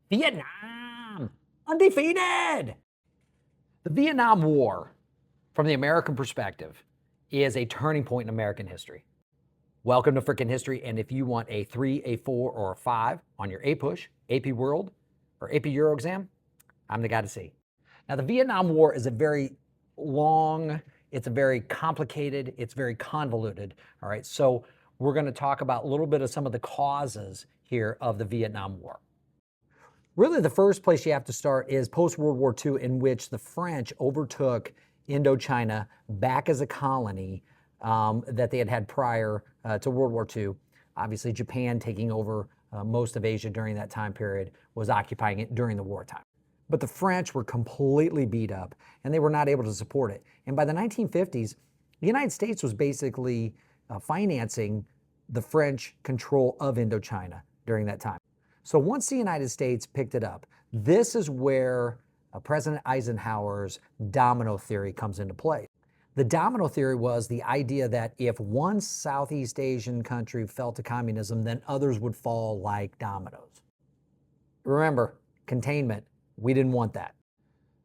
Vietnam, undefeated. The Vietnam War, from the American perspective, is a turning point in American history. Welcome to Frickin' History, and if you want a 3, a 4, or a 5 on your APUSH, AP World, or AP Euro exam, I'm the guy to see. Now, the Vietnam War is a very long, it's a very complicated, it's very convoluted, all right? So we're gonna talk about a little bit of some of the causes here of the Vietnam War. Really, the first place you have to start is post-World War II, in which the French overtook Indochina back as a colony that they had had prior to World War II. Obviously, Japan taking over most of Asia during that time period was occupying it during the wartime. But the French were completely beat up, and they were not able to support it. And by the 1950s, the United States was basically financing the French control of Indochina during that time. So once the United States picked it up, this is where President Eisenhower's domino theory comes into play. The domino theory was the idea that if one Southeast Asian country fell to communism, then others would fall like dominoes. Remember, containment, we didn't want that.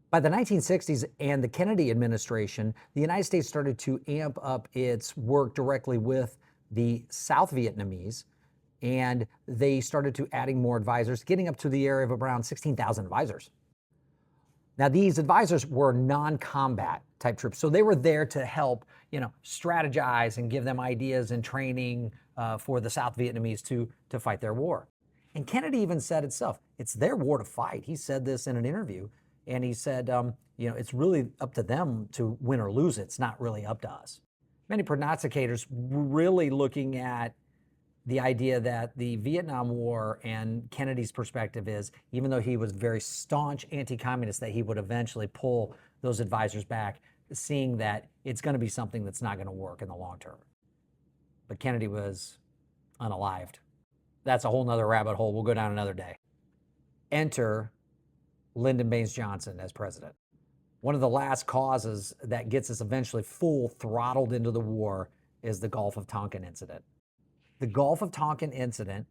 By the 1960s and the Kennedy administration, the United States started to amp up its work directly with the South Vietnamese, and they started to adding more advisors, getting up to the area of around 16,000 advisors. Now, these advisors were non-combat type troops, so they were there to help, strategize and give them ideas and training for the South Vietnamese to fight their war. And Kennedy even said itself, it's their war to fight. He said this in an interview, and he said, it's really up to them to win or lose it. It's not really up to us. Many prognosticators were really looking at the idea that the Vietnam War and Kennedy's perspective is, even though he was very staunch anti-communist, that he would eventually pull those advisors back, seeing that it's going to be something that's not going to work in the long term. But Kennedy was unalived. That's a whole nother rabbit hole. We'll go down another day. Enter Lyndon Baines Johnson as president. One of the last causes that gets us eventually full throttled into the war is the Gulf of Tonkin incident. The Gulf of Tonkin incident,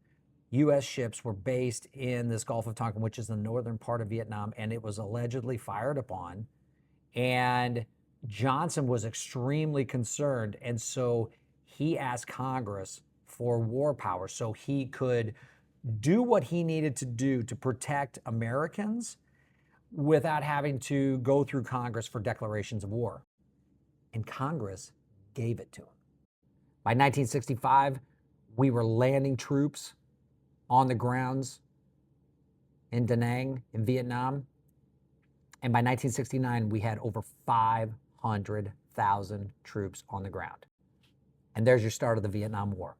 U.S. ships were based in this Gulf of Tonkin, which is the northern part of Vietnam, and it was allegedly fired upon. And Johnson was extremely concerned, and so he asked Congress for war power so he could do what he needed to do to protect Americans without having to go through Congress for declarations of war. And Congress gave it to him. By 1965, we were landing troops on the grounds in Da Nang in Vietnam. And by 1969, we had over 500,000 troops on the ground. And there's your start of the Vietnam War.